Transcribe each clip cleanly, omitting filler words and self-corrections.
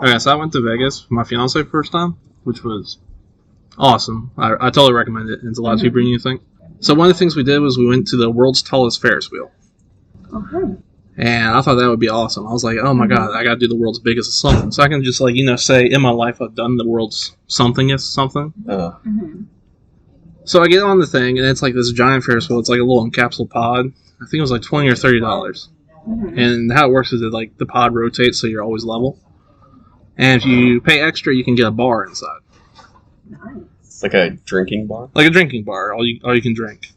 Okay, so I went to Vegas for my fiance first time, which was awesome. I totally recommend it. It's a lot cheaper than you think. So one of the things we did was we went to the world's tallest Ferris wheel. Okay. And I thought that would be awesome. I was like, oh my god, I got to do the world's biggest of something. So I can just say in my life I've done the world's somethingest something. So I get on the thing, and it's like this giant Ferris wheel. It's like a little encapsulated pod. I think it was like $20 or $30. And how it works is that the pod rotates so you're always level. And if you pay extra, you can get a bar inside. Nice. Like a drinking bar? Like a drinking bar, all you can drink.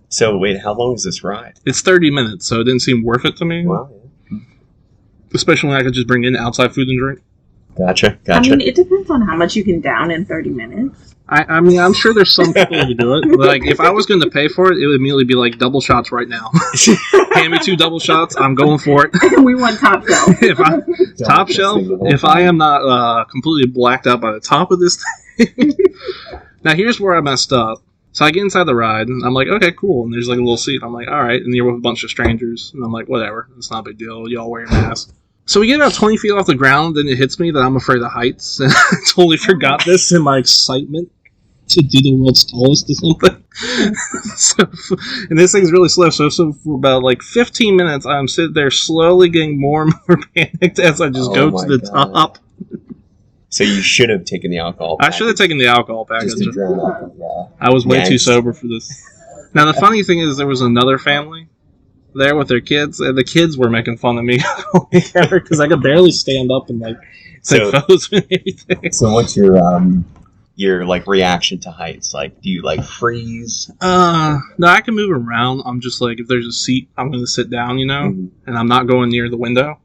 So wait, how long is this ride? It's 30 minutes, so it didn't seem worth it to me. Wow. Especially when I could just bring in outside food and drink. Gotcha. I mean, it depends on how much you can down in 30 minutes. I mean, I'm sure there's some people who do it. But like, if I was going to pay for it, it would immediately be like double shots right now. Hand me 2 double shots, I'm going for it. We want top shelf. Top shelf, if I am not completely blacked out by the top of this thing. Now, here's where I messed up. So I get inside the ride, and I'm like, okay, cool. And there's like a little seat. I'm like, all right. And you're with a bunch of strangers. And I'm like, whatever. It's not a big deal. Y'all wear your masks. So we get about 20 feet off the ground, and it hits me that I'm afraid of heights. And I totally forgot this in my excitement to do the world's tallest or something. And this thing's really slow. So for about like 15 minutes, I'm sitting there slowly getting more and more panicked as I just go to the top. So you should have taken the alcohol package. I should have taken the alcohol package. Just to drown out. I was way too sober for this. Now, the funny thing is there was another family there with their kids, and the kids were making fun of me because I could barely stand up and take photos and everything. So what's your like reaction to heights? Like, do you like freeze? No, I can move around. I'm just like, if there's a seat, I'm going to sit down, and I'm not going near the window.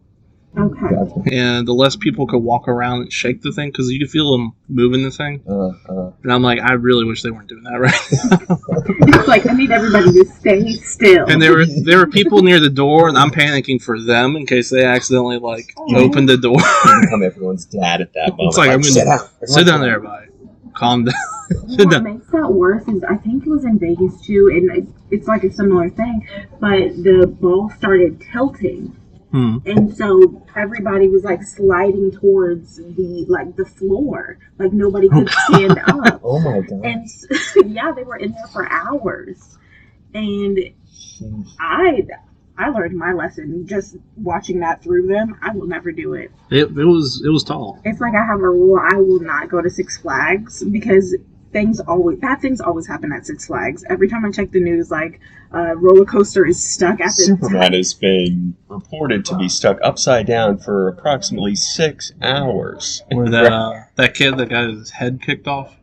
Okay. And the less people could walk around and shake the thing, because you could feel them moving the thing. And I'm like, I really wish they weren't doing that right now. It's like, I need everybody to stay still. And there were people near the door, and I'm panicking for them in case they accidentally opened the door. You become everyone's dad at that moment. It's like, I'm going to sit down there, everybody. Calm down. What makes that worse is I think it was in Vegas too, and it's like a similar thing, but the ball started tilting. And so everybody was sliding towards the floor, like nobody could stand up. Oh my god! And yeah, they were in there for hours, and I learned my lesson just watching that through them. I will never do it. It was tall. It's like I have a rule: I will not go to Six Flags because bad things always happen at Six Flags. Every time I check the news, roller coaster is stuck at the Superman has been reported to be stuck upside down for approximately 6 hours. Where that kid that got his head kicked off?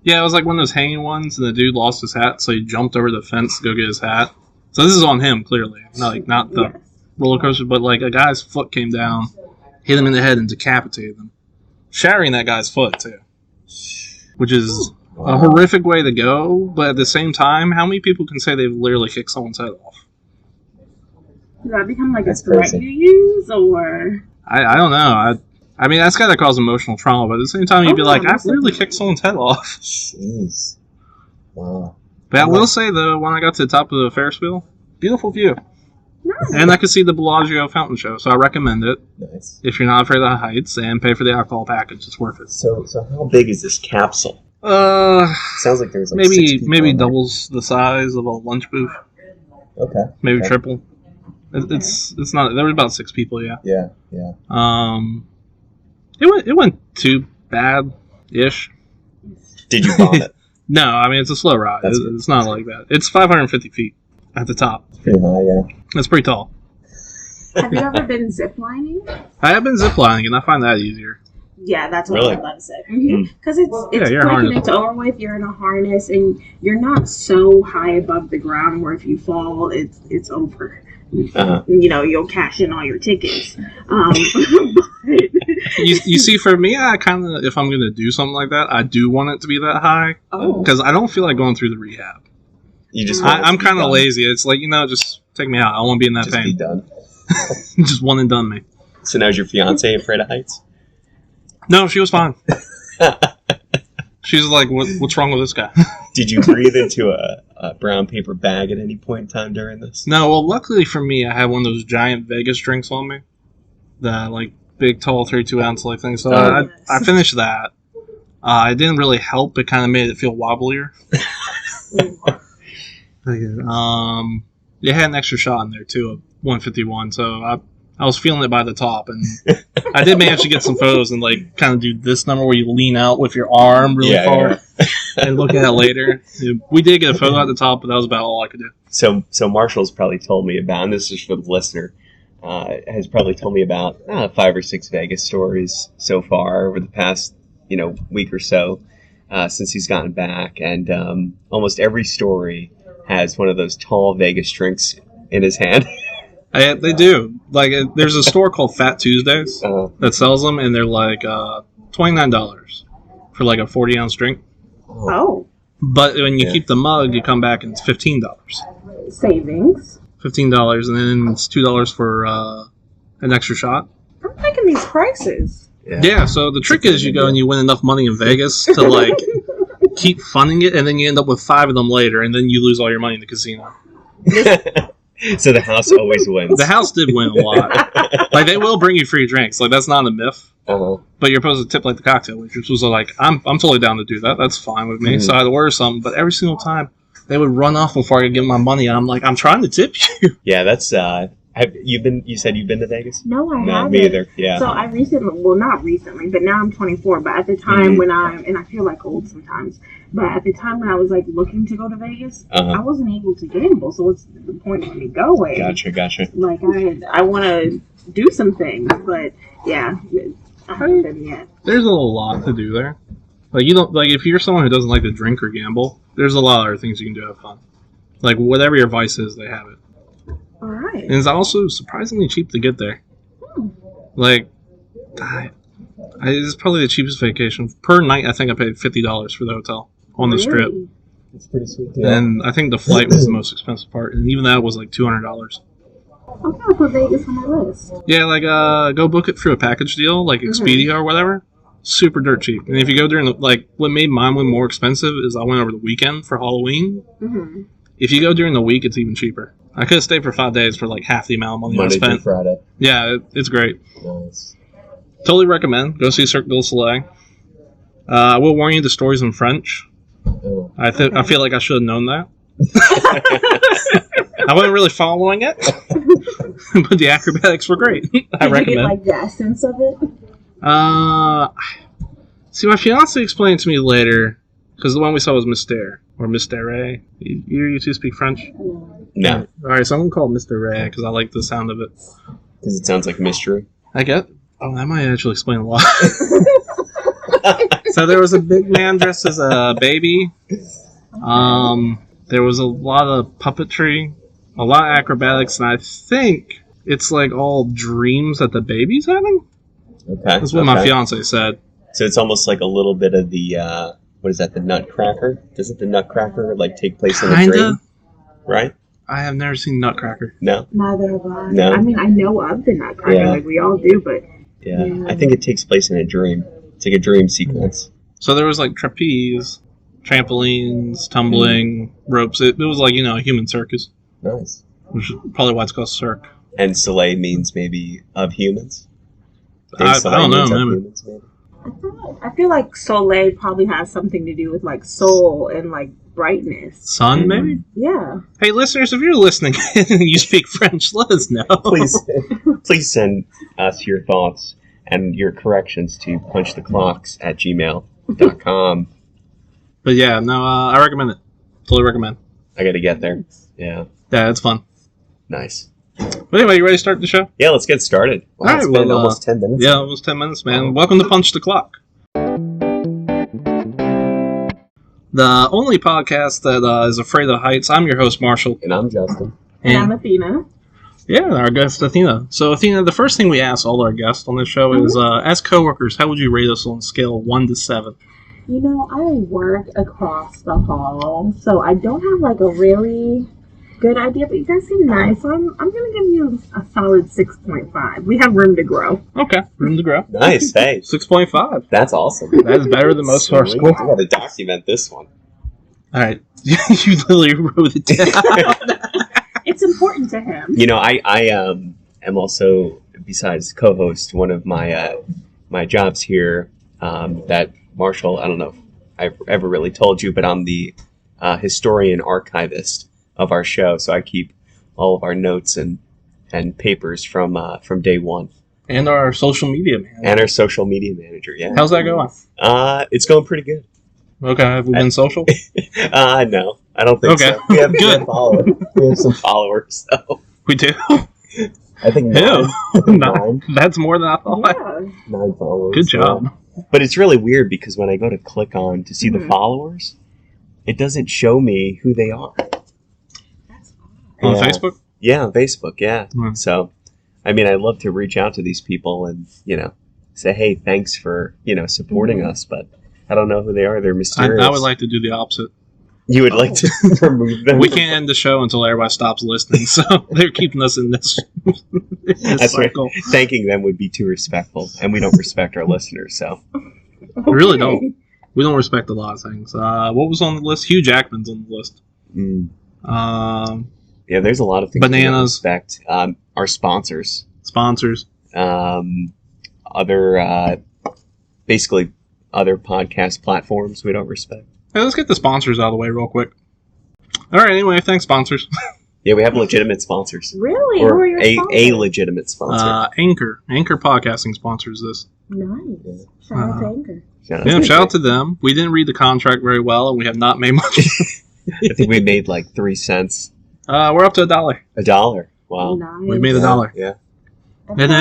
Yeah, it was like one of those hanging ones, and the dude lost his hat, so he jumped over the fence to go get his hat. So this is on him, clearly. Not the roller coaster, but a guy's foot came down, hit him in the head, and decapitated him. Shattering that guy's foot, too. Which is a horrific way to go, but at the same time, how many people can say they've literally kicked someone's head off? Does that become a threat you use, or? I don't know. I mean, that's got to cause emotional trauma, but at the same time, you'd be like, I've literally kicked someone's head off. Jeez. Wow. But I will say, though, when I got to the top of the Ferris wheel, beautiful view. Nice. And I could see the Bellagio fountain show, so I recommend it. Nice. If you're not afraid of the heights, and pay for the alcohol package, it's worth it. So how big is this capsule? Sounds like there's maybe doubles the size of a lunch booth. Okay. Maybe triple. It's not. There were about 6 people. Yeah. Yeah. It went too bad-ish. Did you vomit? No, I mean it's a slow ride. It's not like that. It's 550 feet at the top. It's pretty high, yeah. That's pretty tall. Have you ever been ziplining? I have been ziplining, and I find that easier. Yeah, that's what Really? I'm about to say. Because it's quick and it's over with. You're in a harness, and you're not so high above the ground where if you fall, it's over. You'll cash in all your tickets. You see, for me, I kind of, if I'm going to do something like that, I do want it to be that high. Because I don't feel like going through the rehab. You just I'm kind of lazy. It's like, just take me out. I won't be in that pain. Just be done. Just one and done me. So now is your fiance afraid of heights? No, she was fine. She's like, what's wrong with this guy? Did you breathe into a brown paper bag at any point in time during this? No, well, luckily for me, I had one of those giant Vegas drinks on me that big, tall, 32-ounce like thing. So yes. I finished that. It didn't really help. It kind of made it feel wobblier. They had an extra shot in there too of 151. So I was feeling it by the top, and I did manage to get some photos and like kind of do this number where you lean out with your arm really far and look at it later. We did get a photo at the top, but that was about all I could do. So Marshall's probably told me about, and this is for the listener, has probably told me about 5 or 6 Vegas stories so far over the past week or so since he's gotten back, and almost every story has one of those tall Vegas drinks in his hand. They do. Like, there's a store called Fat Tuesdays that sells them, and they're like $29 for like a 40-ounce drink. Oh. But when you keep the mug, you come back and it's $15. Savings. $15, and then it's $2 for an extra shot. I'm liking these prices. Yeah, so the trick is you go and you win enough money in Vegas to like keep funding it, and then you end up with 5 of them later, and then you lose all your money in the casino. So the house always wins. The house did win a lot. Like, they will bring you free drinks. Like, that's not a myth. But you're supposed to tip like the cocktail waitress. Was like, I'm totally down to do that. That's fine with me. Mm-hmm. So I had to order something, but every single time they would run off before I could give them my money. And I'm like, I'm trying to tip you. Yeah, that's. You said you've been to Vegas? No, I haven't. No, me either. Yeah. So I recently, well, not recently, but now I'm 24. But at the time when and I feel like old sometimes. But at the time when I was like looking to go to Vegas, I wasn't able to gamble. So what's the point of me going? Gotcha. Like I want to do some things, but yeah, I haven't been yet. There's a lot to do there. Like, you don't like, if you're someone who doesn't like to drink or gamble, there's a lot of other things you can do to have fun. Like, whatever your vice is, they have it. All right. And it's also surprisingly cheap to get there. Like, it's probably the cheapest vacation per night. I think I paid $50 for the hotel on the strip. It's pretty sweet. Yeah. And I think the flight was the most expensive part, and even that was like $200. I'm gonna put Vegas on my list. Yeah, like go book it through a package deal, like Expedia or whatever. Super dirt cheap. And if you go during what made mine one more expensive is I went over the weekend for Halloween. Mm-hmm. If you go during the week, it's even cheaper. I could have stayed for 5 days for like half the amount of money I spent. Monday through Friday. Yeah, it's great. Nice. Totally recommend. Go see Cirque du Soleil. I will warn you, the story's in French. Oh. I feel like I should have known that. I wasn't really following it, but the acrobatics were great. I recommend. Did you get like the essence of it? See, my fiance explained it to me later, because the one we saw was Mystère, or Mystère. You two speak French? No. Alright, so I'm going to call it Mystère, because I like the sound of it. Because it sounds like mystery. I get. Oh, that might actually explain a lot. So there was a big man dressed as a baby. There was a lot of puppetry, a lot of acrobatics, and I think it's like all dreams that the baby's having. Okay. That's what my fiance said. So it's almost like a little bit of the, what is that, the Nutcracker? Doesn't the Nutcracker, like, take place in a dream? Right? I have never seen Nutcracker. No? Neither have I. No? I mean, I know of the Nutcracker, like we all do, but... Yeah, I think it takes place in a dream. It's like a dream sequence. So there was, like, trapeze, trampolines, tumbling, ropes. It was like, a human circus. Nice. Which is probably why it's called Cirque. And Soleil means maybe of humans? I don't know, man. Humans, maybe? I feel like Soleil probably has something to do with, like, soul and, like, brightness. Sun, maybe? Yeah. Hey, listeners, if you're listening and you speak French, let us know. Please send us your thoughts and your corrections to punchtheclocks@gmail.com. But yeah, no, I recommend it. Totally recommend. I gotta get there. Yeah. Yeah, it's fun. Nice. But anyway, you ready to start the show? Yeah, let's get started. Wow, it's been almost 10 minutes. Yeah, almost 10 minutes, man. Welcome to Punch the Clock. The only podcast that is afraid of heights. I'm your host, Marshall. And I'm Justin. And I'm Athena. Yeah, our guest, Athena. So, Athena, the first thing we ask all our guests on this show is, as coworkers, how would you rate us on a scale of 1 to 7? I work across the hall, so I don't have, like, a really good idea, but you guys seem nice, so I'm going to give you a solid 6.5. We have room to grow. Okay, room to grow. Nice, hey. 6.5. That's awesome. That is better than most of our school. I got to document this one. All right. You literally wrote it down. It's important to him. I am also besides co-host, one of my my jobs here, that Marshall, I don't know if I've ever really told you, but I'm the historian archivist of our show, so I keep all of our notes and papers from day one. And our social media manager. And our social media manager, yeah. How's that going? It's going pretty good. Okay, have we been social? No, I don't think so. We have good followers. We have some followers, so. We do? I think nine. That's more than I thought. Yeah. 9 followers. Good job. Yeah. But it's really weird because when I go to click on to see the followers, it doesn't show me who they are. That's odd. On Facebook? Yeah, on Facebook, yeah. Hmm. So, I mean, I'd love to reach out to these people and, say, hey, thanks for, supporting us, but I don't know who they are. They're mysterious. I would like to do the opposite. You would like to remove them? We can't end the show until everybody stops listening, so they're keeping us in this That's cycle. Right. Thanking them would be too respectful, and we don't respect our listeners, so. We really don't. We don't respect a lot of things. What was on the list? Hugh Jackman's on the list. Mm. Yeah, there's a lot of things bananas. We don't respect. Our sponsors. Basically other podcast platforms we don't respect. Hey, let's get the sponsors out of the way real quick. All right, anyway, thanks, sponsors. Yeah, we have legitimate sponsors. Really? Or Who are your sponsors? a legitimate sponsor. Anchor Podcasting sponsors this. Nice. Shout out to Anchor. Shout out to them. We didn't read the contract very well, and we have not made much. I think we made like 3 cents. We're up to $1. $1. Wow. Nice. We made $1. Yeah. And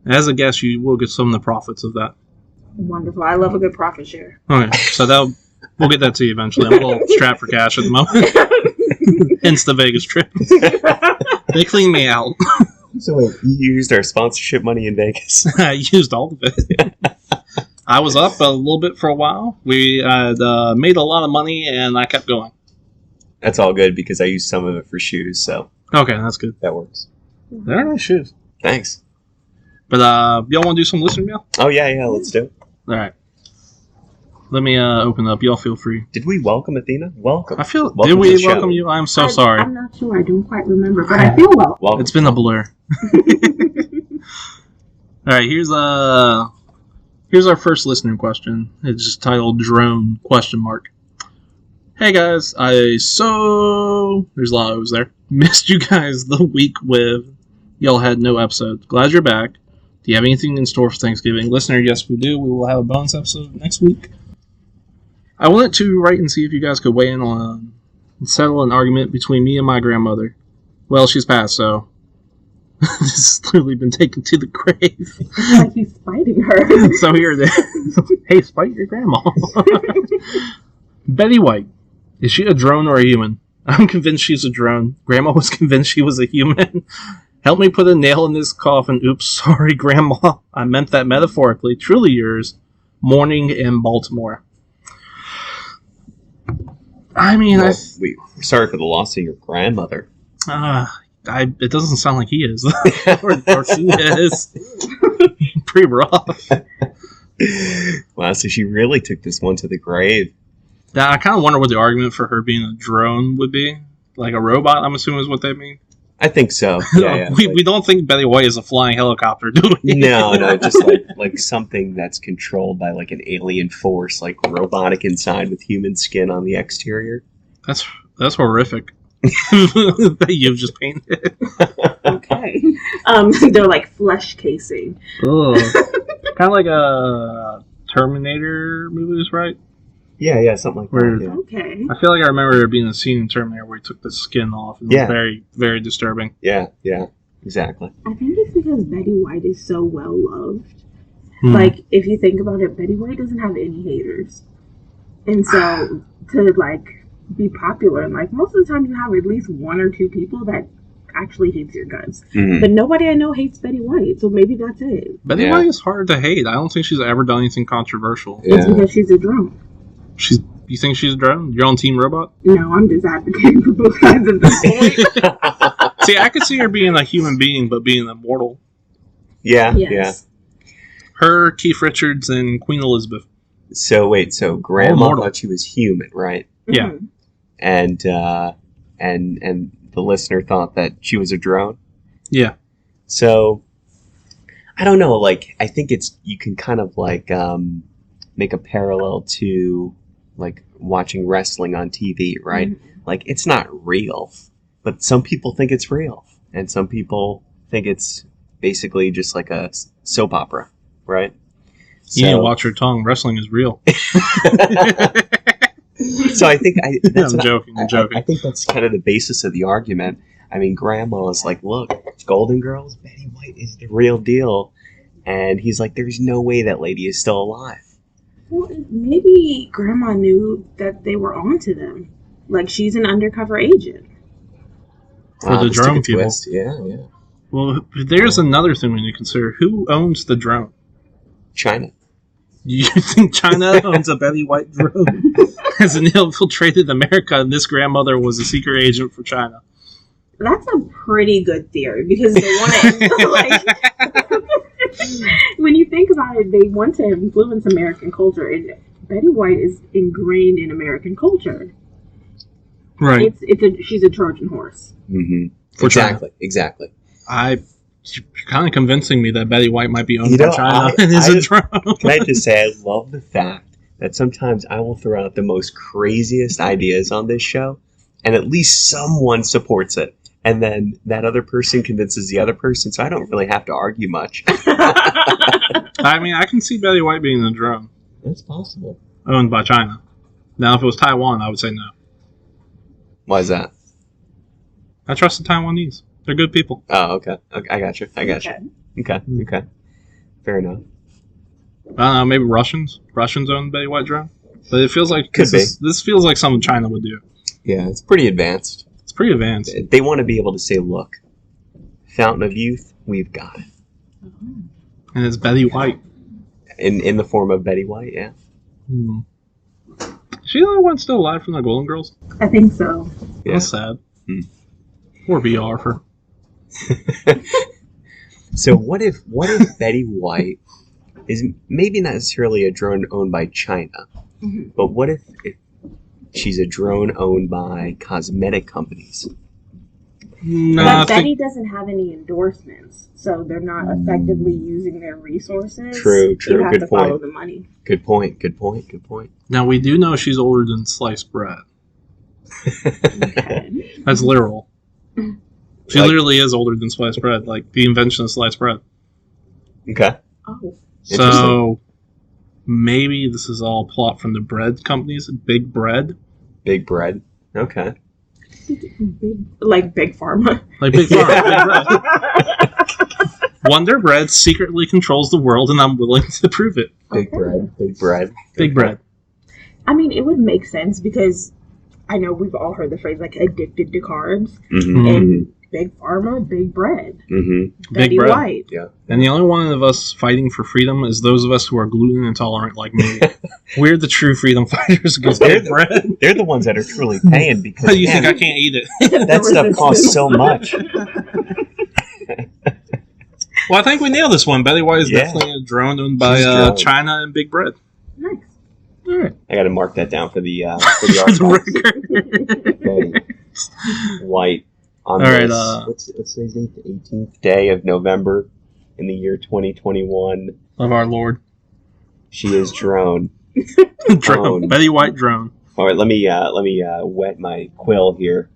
as a guest, you will get some of the profits of that. Wonderful. I love a good profit share. Okay, so we'll get that to you eventually. I'm a little strapped for cash at the moment. Hence the Vegas trip. They cleaned me out. So wait, you used our sponsorship money in Vegas? I used all of it. I was up a little bit for a while. We had made a lot of money, and I kept going. That's all good because I used some of it for shoes, so. Okay, that's good. That works. They're nice shoes. Thanks. But y'all want to do some listener mail? Oh, yeah, let's do it. All right. Let me open up. Y'all feel free. Did we welcome Athena? Welcome. Did we welcome you? I'm so sorry. I'm not sure. I don't quite remember, but I feel well. Welcome. It's been a blur. All right, here's our first listener question. It's just titled Drone ? Hey guys, there's a lot of O's there. Missed you guys the week with y'all had no episode. Glad you're back. Do you have anything in store for Thanksgiving? Listener, yes we do. We will have a bonus episode next week. I wanted to write and see if you guys could weigh in on and settle an argument between me and my grandmother. Well, she's passed, so this has clearly been taken to the grave. It's like he's spiting her. So here it is. Hey, spite your grandma. Betty White. Is she a drone or a human? I'm convinced she's a drone. Grandma was convinced she was a human. Help me put a nail in this coffin. Oops, sorry, Grandma. I meant that metaphorically. Truly yours. Morning in Baltimore. I mean, we're sorry for the loss of your grandmother. It doesn't sound like he is. or she is. Pretty rough. Wow, so she really took this one to the grave. I kind of wonder what the argument for her being a drone would be. Like a robot, I'm assuming is what they mean. I think so. Yeah, we don't think Betty White is a flying helicopter, do we? No, just like something that's controlled by like an alien force, like robotic inside with human skin on the exterior. That's horrific. That you've just painted. Okay. They're like flesh casing. Ugh. Kind of like a Terminator movies, right? Yeah, something like that. Yeah. Okay. I feel like I remember there being a scene in Terminator where he took the skin off. It was very, very disturbing. Yeah, exactly. I think it's because Betty White is so well loved. Like, if you think about it, Betty White doesn't have any haters. And so, to, like, be popular, like, most of the time you have at least 1 or 2 people that actually hates your guts. Mm-hmm. But nobody I know hates Betty White, so maybe that's it. Betty White is hard to hate. I don't think she's ever done anything controversial. It's because she's a drone. You think she's a drone? You're on Team Robot? No, I'm just advocating for both sides of the point. See, I could see her being a human being, but being immortal. Yeah. Her, Keith Richards, and Queen Elizabeth. So Grandma thought she was human, right? Yeah. And the listener thought that she was a drone? Yeah. So, I don't know. Like, I think you can kind of like make a parallel to like watching wrestling on TV, right? Mm-hmm. Like, it's not real, but some people think it's real, and some people think it's basically just like a soap opera, right? You need to watch your tongue. Wrestling is real. So I think I'm joking. I think that's kind of the basis of the argument. I mean, Grandma is like, look, Golden Girls, Betty White is the real deal. And he's like, there's no way that lady is still alive. Well, maybe Grandma knew that they were onto them. Like, she's an undercover agent. For the drone people. Twist. Yeah. Well, there's another thing we need to consider. Who owns the drone? China. You think China owns a Betty White drone? Has infiltrated America, and this grandmother was a secret agent for China? That's a pretty good theory, because they want to, like, when you think about it, they want to influence American culture, and Betty White is ingrained in American culture. Right. She's a Trojan horse. Mm-hmm. Exactly. You're kind of convincing me that Betty White might be owned by China and is a drone. Can I just say, I love the fact that sometimes I will throw out the most craziest ideas on this show, and at least someone supports it. And then that other person convinces the other person, so I don't really have to argue much. I mean, I can see Betty White being a drone. That's possible. Owned by China. Now, if it was Taiwan, I would say no. Why is that? I trust the Taiwanese. They're good people. Oh, okay. I got you. Okay. Fair enough. I don't know, maybe Russians? Russians own Betty White drone? But it feels like this feels like something China would do. Yeah, it's pretty advanced. It's pretty advanced. They want to be able to say, look, Fountain of Youth, we've got it. And it's Betty White. In the form of Betty White, yeah. Is she the only one still alive from the Golden Girls? I think so. Yeah. That's sad. Poor B. Arthur. So what if Betty White is maybe not necessarily a drone owned by China, but what if she's a drone owned by cosmetic companies? No, but Betty doesn't have any endorsements, so they're not effectively using their resources. True. You have Good to point. follow the money. Good point. Now, we do know she's older than sliced bread. Okay. That's literal. She literally is older than sliced bread, like the invention of sliced bread. Okay. Oh. So maybe this is all plot from the bread companies. Big Bread. Big Bread. Okay. Like Big Pharma. Like Big Pharma. Big Bread. Wonder Bread secretly controls the world, and I'm willing to prove it. Big Bread. Big Bread. I mean, it would make sense because I know we've all heard the phrase, like, addicted to carbs. And Big Pharma, Big Bread. Betty Bread. White. Yeah. And the only one of us fighting for freedom is those of us who are gluten intolerant like me. We're the true freedom fighters against Big Bread. They're the ones that are truly paying because You think I can't eat it? that stuff costs so much. Well, I think we nailed this one. Betty White is definitely a drone owned by China and Big Bread. Nice. All right. I got to mark that down for the Betty White. On all this, right. What's today's date? The 18th day of November in the year 2021. Of our Lord. She is drone. Drone. Betty White drone. All right, let me wet my quill here.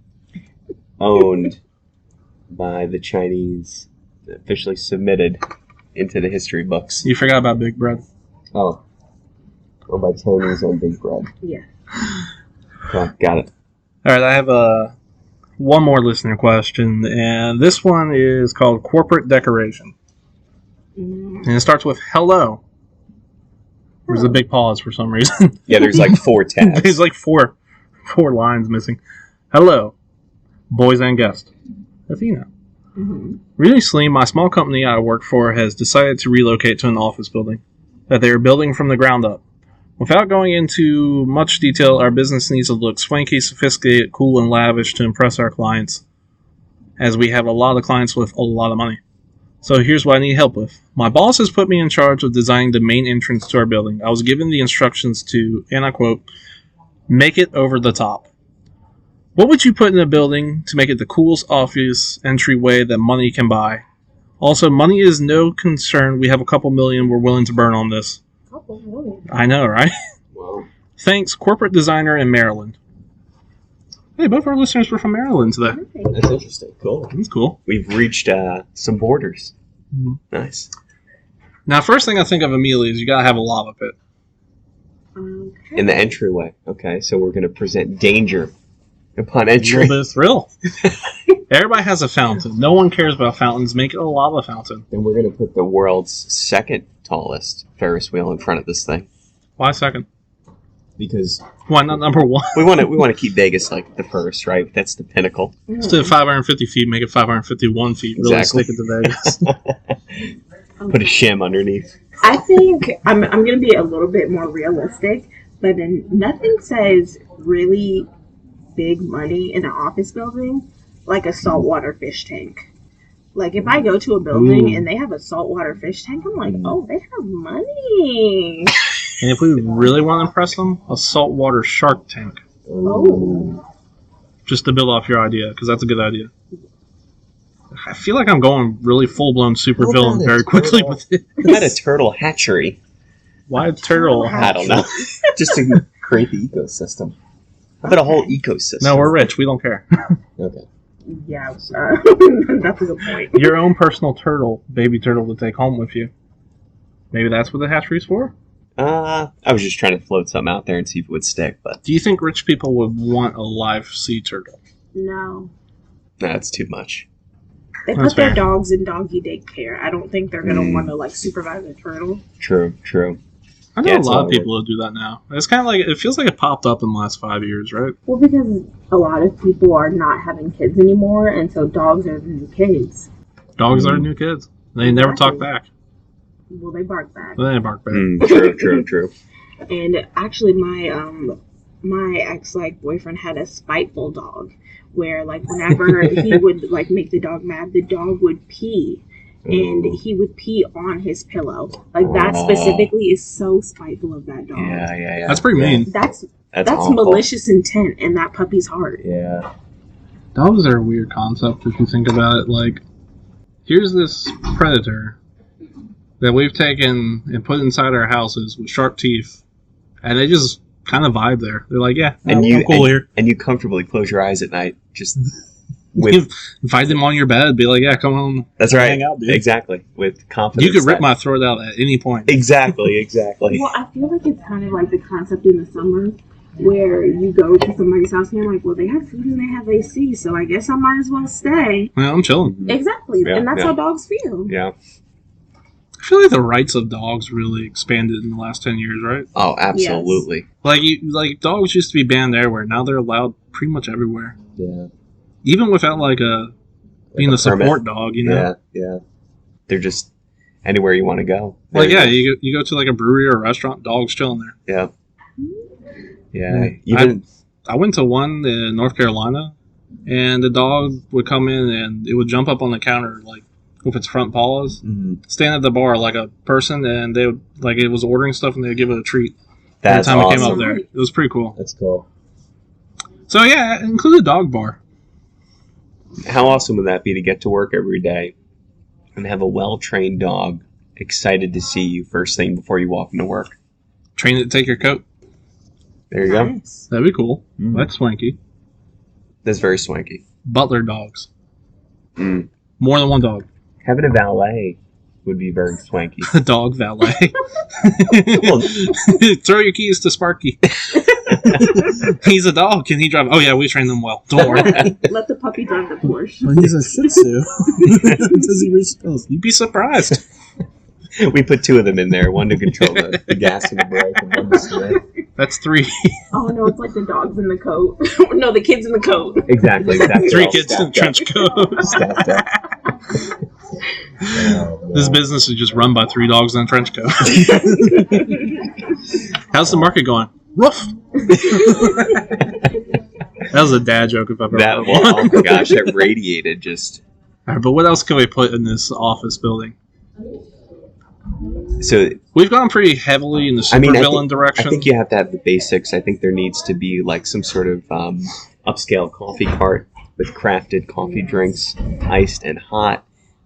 Owned by the Chinese, officially submitted into the history books. You forgot about Big Bread. Oh. Owned by Chinese on Big Bread. Yeah. Okay, got it. All right, I have one more listener question, and this one is called Corporate Decoration. And it starts with hello. There's a big pause for some reason. Yeah, there's like 4 tabs. There's like four lines missing. Hello, boys and guests. Athena. Recently, my small company I work for has decided to relocate to an office building that they are building from the ground up. Without going into much detail, our business needs to look swanky, sophisticated, cool, and lavish to impress our clients, as we have a lot of clients with a lot of money. So here's what I need help with. My boss has put me in charge of designing the main entrance to our building. I was given the instructions to, and I quote, make it over the top. What would you put in the building to make it the coolest office entryway that money can buy? Also, money is no concern. We have a couple million we're willing to burn on this. Couple million. I know, right? Wow. Thanks, corporate designer in Maryland. Hey, both our listeners were from Maryland today. That's interesting. Cool. That's cool. We've reached some borders. Mm-hmm. Nice. Now, first thing I think of immediately is you gotta have a lava pit. Okay. In the entryway. Okay, so we're going to present danger upon A entry. little bit of thrill. Everybody has a fountain. No one cares about fountains. Make it a lava fountain. Then we're going to put the world's second tallest Ferris wheel in front of this thing. Why second? Because Why not number one? we want to keep Vegas like the first, right? That's the pinnacle. Instead of 550 feet, make it 551 feet. Really Exactly. stick it to Vegas. Put a shim underneath. I think I'm going to be a little bit more realistic, but nothing says really big money in an office building like a saltwater fish tank. Like, if I go to a building and they have a saltwater fish tank, I'm like, oh, they have money. And if we really want to impress them, a saltwater shark tank. Oh. Just to build off your idea, because that's a good idea. I feel like I'm going really full-blown super villain very quickly with it. What about a turtle hatchery? Why a turtle? I don't know. Just to create the ecosystem. How about a whole ecosystem? No, we're rich. We don't care. Okay. Yeah, that's a good point. Your own personal turtle, baby turtle, to take home with you. Maybe that's what the hatchery's for? I was just trying to float something out there and see if it would stick, but Do you think rich people would want a live sea turtle? No. that's too much. They That's put their fair. dogs in doggy daycare. I don't think they're going to want to, like, supervise a turtle. True. I know Yeah, a it's lot a of lot of people who do that now. It's kind of like, it feels like it popped up in the last 5 years, right? Well, because a lot of people are not having kids anymore, and so dogs are the new kids. Dogs are new kids. They never talk back. Well, they bark back. They bark back. True. And actually, my ex boyfriend had a spiteful dog, where like whenever he would like make the dog mad, the dog would pee, and he would pee on his pillow. Like that specifically is so spiteful of that dog. Yeah. That's pretty mean. That's awful. malicious intent in that puppy's heart. Yeah. Dogs are a weird concept if you think about it. Like, here's this predator that we've taken and put inside our houses with sharp teeth, and they just kind of vibe there. They're like, yeah, I'm cool here. And you comfortably close your eyes at night, just You invite them on your bed, be like, yeah, come on. That's right. Hang out, dude. Exactly. With confidence. You could rip my throat out at any point. Exactly. Well, I feel like it's kind of like the concept in the summer where you go to somebody's house and you're like, well, they have food and they have AC, so I guess I might as well stay. Well, I'm chilling. Exactly. Yeah, And that's yeah. how dogs feel. Yeah. I feel like the rights of dogs really expanded in the last 10 years, right? Oh, absolutely. Like dogs used to be banned everywhere. Now they're allowed pretty much everywhere. Yeah. Even without being a support dog, you know? Yeah. They're just anywhere you want to go. Like, yeah, you go to like a brewery or a restaurant, dogs chilling there. Yeah. Even I went to one in North Carolina, and the dog would come in and it would jump up on the counter, like, with its front paws, stand at the bar like a person, and they would, like, it was ordering stuff, and they would give it a treat that's every time awesome. it came up there. It was pretty cool. That's cool. So, yeah, include a dog bar. How awesome would that be to get to work every day and have a well-trained dog excited to see you first thing before you walk into work? Train it to take your coat. There you go. Nice. That'd be cool. Mm. That's swanky. That's very swanky. Butler dogs. Mm. More than one dog. Having a valet would be very swanky. A dog valet. Well, Throw your keys to Sparky. He's a dog. Can he drive? Oh, yeah, we train them well. Don't worry. Let the puppy drive the Porsche. Well, he's a Shih Tzu. Does he reach those? You'd be surprised. we put two of them in there, one to control the gas and the brake, and one to steer. That's 3. Oh, no, it's like the dogs in the coat. No, the kids in the coat. Exactly. 3 kids in trench coats. Stacked up. This business is just run by 3 dogs in a trench coat. How's the market going? Rough. That was a dad joke if I've ever heard one. Oh my gosh, that radiated just. All right, but what else can we put in this office building? So We've gone pretty heavily in the supervillain direction. I think you have to have the basics. I think there needs to be like some sort of upscale coffee cart with crafted coffee drinks, iced and hot.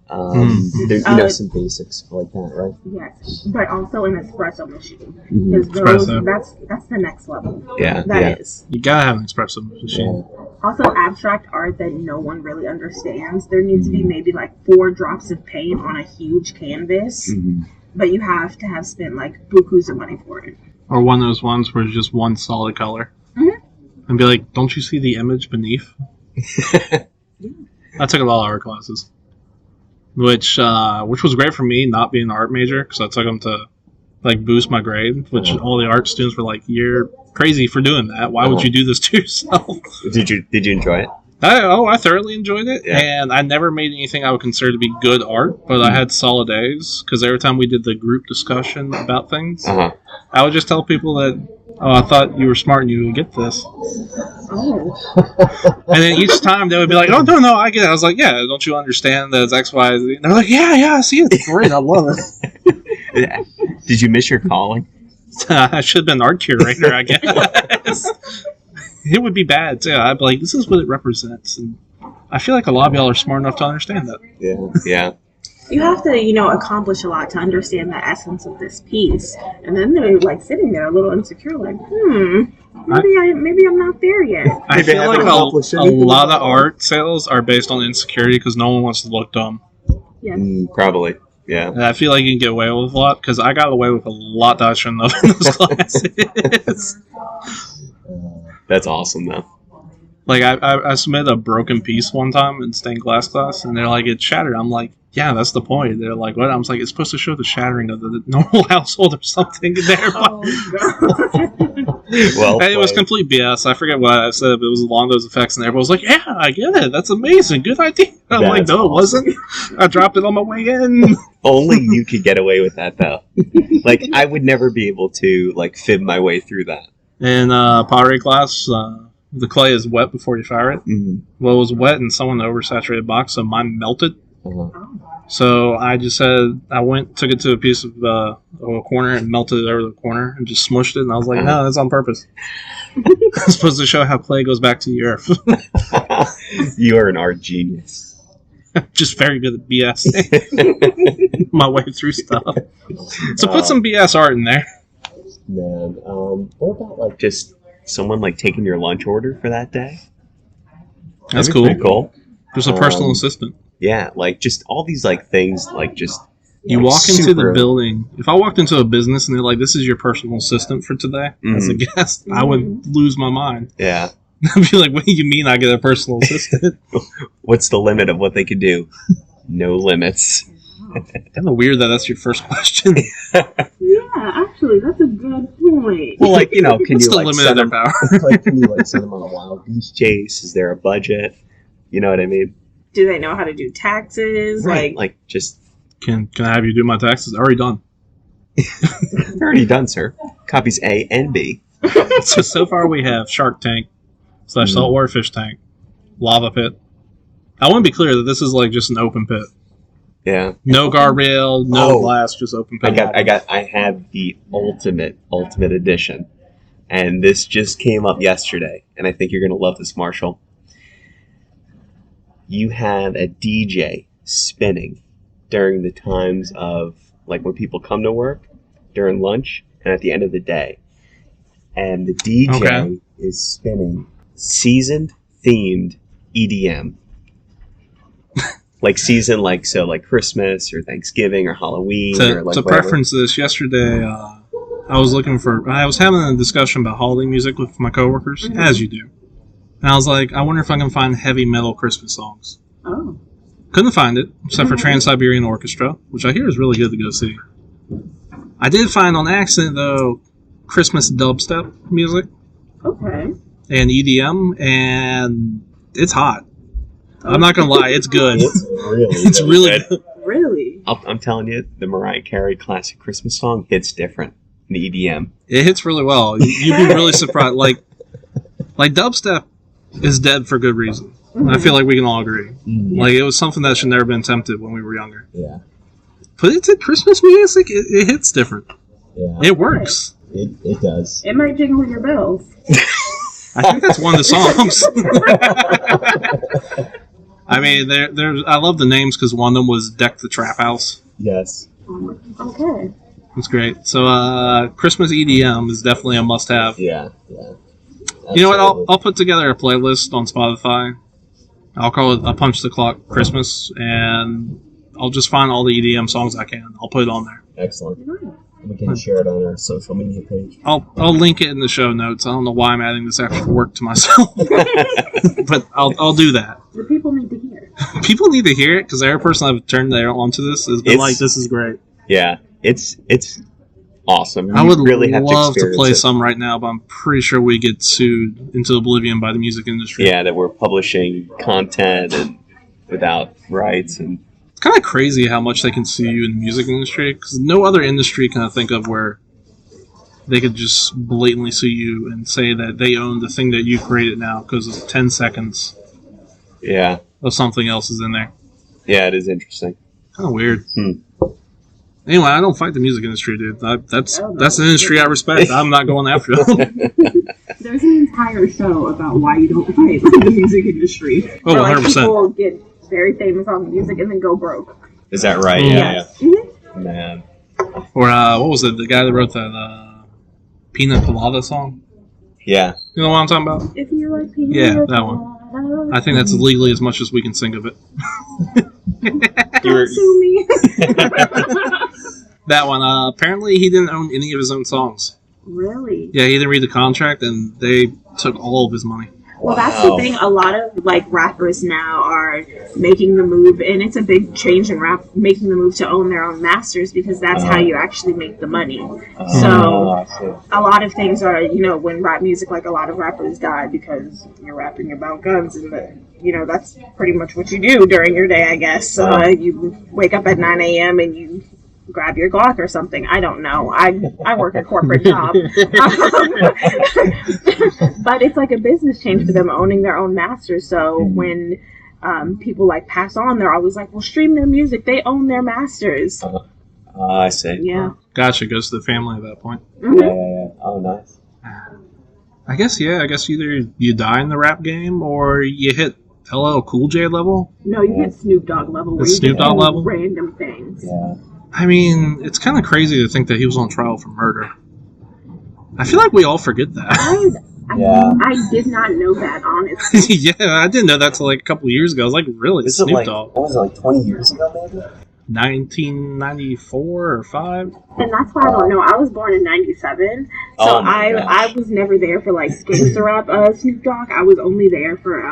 Some basics like that, right? Yes, but also an espresso machine, Mm-hmm. because that's the next level. Yeah, that is. You gotta have an espresso machine. Yeah. Also, abstract art that no one really understands. There needs to be maybe like 4 drops of paint on a huge canvas, but you have to have spent like bukus of money for it. Or one of those ones where it's just one solid color. And be like, don't you see the image beneath? I took a lot of art classes. Which was great for me, not being an art major, because I took them to like boost my grade. Which all the art students were like, "You're crazy for doing that. Why would you do this to yourself?" Did you enjoy it? I thoroughly enjoyed it, and I never made anything I would consider to be good art. But I had solid A's because every time we did the group discussion about things, I would just tell people that, "Oh, I thought you were smart and you would get this." Oh. And then each time they would be like, "Oh, no, I get it." I was like, "Yeah, don't you understand that it's X, Y, Z?" And they're like, "Yeah, I see it. It's great. I love it." Did you miss your calling? I should have been an art curator, I guess. It would be bad, too. I'd be like, this is what it represents. And I feel like a lot of y'all are smart enough to understand that. Yeah. You have to, accomplish a lot to understand the essence of this piece. And then they're like sitting there a little insecure, like, maybe I'm not there yet. I feel like a lot of art sales are based on insecurity because no one wants to look dumb. Yes. Probably, yeah. And I feel like you can get away with a lot because I got away with a lot that I shouldn't have in those classes. That's awesome, though. Like, I submitted a broken piece one time in stained glass class, and they're like, it shattered. I'm like, yeah, that's the point. They're like, what? I was like, it's supposed to show the shattering of the normal household or something in there. Oh, God. Well, and it was complete BS. I forget what I said, but it was along those effects, and everyone was like, yeah, I get it. That's amazing. Good idea. I'm like, no, it wasn't. I dropped it on my way in. Only you could get away with that, though. Like, I would never be able to, like, fib my way through that. In pottery class, the clay is wet before you fire it. Well, it was wet and someone oversaturated box, so mine melted. So I just said, took it to a piece of a corner and melted it over the corner and just smushed it. And I was like, no, that's on purpose. It's supposed to show how clay goes back to the earth. You are an art genius. Just very good at BS. My way through stuff. So put some BS art in there. Man, what about like just someone like taking your lunch order for that day? That's cool. Pretty cool. Just a personal assistant. Yeah, like just all these like things like just you walk into the building. If I walked into a business and they're like, "This is your personal assistant for today," as a guest, I would lose my mind. Yeah, I'd be like, "What do you mean I get a personal assistant? What's the limit of what they could do? No limits." Kind of weird that that's your first question. Yeah, actually, that's a good point. Well, like, can What's you the like limit send of them? their power? Like, can you like send them on a wild goose chase? Is there a budget? You know what I mean? Do they know how to do taxes? Right. Like just Can I have you do my taxes? Already done. already done, sir. Copies A and B. So far we have Shark Tank / saltwater fish tank, lava pit. I want to be clear that this is like just an open pit. Yeah. No guardrail, no glass, just open pit. I have the ultimate edition. And this just came up yesterday, and I think you're gonna love this, Marshall. You have a DJ spinning during the times of like when people come to work, during lunch, and at the end of the day. And the DJ is spinning seasoned themed EDM. Like season, like Christmas or Thanksgiving or Halloween. To preference this, yesterday I was having a discussion about holiday music with my coworkers, as you do. And I was like, I wonder if I can find heavy metal Christmas songs. Oh. Couldn't find it, except for Trans-Siberian Orchestra, which I hear is really good to go see. I did find on accident, though, Christmas dubstep music. Okay. And EDM, and it's hot. I'm not gonna lie, it's good. It's really good. Really? I'm telling you, the Mariah Carey classic Christmas song hits different in the EDM. It hits really well. You'd be really surprised. Like dubstep is dead for good reason. I feel like we can all agree. Like it was something that should never been attempted when we were younger. Yeah. But it's Christmas music. It hits different. Yeah. It works. It does. It might jingle your bells. I think that's one of the songs. I mean, I love the names because one of them was Deck the Trap House. Yes. Okay. It's great. So, Christmas EDM is definitely a must-have. Yeah. You know what? I'll put together a playlist on Spotify. I'll call it a Punch the Clock Christmas, and I'll just find all the EDM songs I can. I'll put it on there. Excellent. We can share it on our social media page. I'll link it in the show notes. I don't know why I'm adding this extra work to myself, but I'll do that. The people need to hear. People need to hear it because every person I've turned onto this has been like, "This is great." Yeah, it's awesome. I would really have love to play it. some right now, but I'm pretty sure we get sued into oblivion by the music industry. Yeah, that we're publishing content and without rights and. It's kind of crazy how much they can sue you in the music industry, because no other industry can I think of where they could just blatantly sue you and say that they own the thing that you created now because of 10 seconds of something else is in there. Yeah, it is interesting. Kind of weird. Anyway, I don't fight the music industry, dude. That's an industry I respect. I'm not going after them. There's an entire show about why you don't fight the music industry. Oh, 100%. People get very famous on music and then go broke. Is that right? Yeah. Mm-hmm. Man. Or what was it? The guy that wrote that Pina Colada song? Yeah. You know what I'm talking about? If you like Pina Yeah, that one. I think that's legally as much as we can sing of it. Don't sue me. That one. Apparently, he didn't own any of his own songs. Really? Yeah, he didn't read the contract, and they took all of his money. Well, that's the thing. A lot of rappers now are making the move, and it's a big change in rap, making the move to own their own masters because that's how you actually make the money. So a lot of things are, when rap music, a lot of rappers die because you're rapping about guns, and that's pretty much what you do during your day, I guess. You wake up at 9 a.m. and you grab your Glock or something. I don't know. I work a corporate job. But it's like a business change for them owning their own masters. So when people pass on, they're always like, well, stream their music. They own their masters. I see. Yeah. Gotcha. Goes to the family at that point. Mm-hmm. Yeah. Oh, nice. I guess either you die in the rap game or you hit LL Cool J level. No, you hit Snoop Dogg level. Snoop Dogg level? Random things. Yeah. I mean, it's kind of crazy to think that he was on trial for murder. I feel like we all forget that. I did not know that, honestly. Yeah, I didn't know that till a couple of years ago. I was like, really? Snoop Dogg? What was it, 20 years ago, maybe? 1994 or 5? And that's why I don't know. I was born in 97, so I was never there for gangster rap Snoop Dogg. I was only there for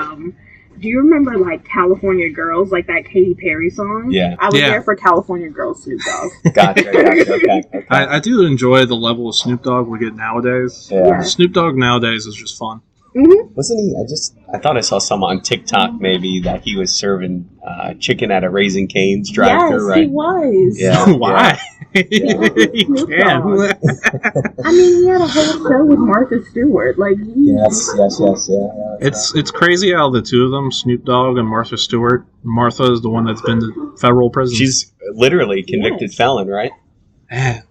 do you remember California Girls, that Katy Perry song? Yeah. I was there for California Girls Snoop Dogg. Gotcha. Okay. I do enjoy the level of Snoop Dogg we get nowadays. Yeah. Snoop Dogg nowadays is just fun. Mm-hmm. Wasn't he? I thought I saw some on TikTok maybe that he was serving chicken at a Raising Cane's drive-thru, right? Yes, he was. Yeah. Why? Snoop Dogg. I mean, he had a whole show with Martha Stewart. Yes. It's crazy how the two of them, Snoop Dogg and Martha Stewart. Martha is the one that's been to federal prison. She's literally convicted felon, right? Man,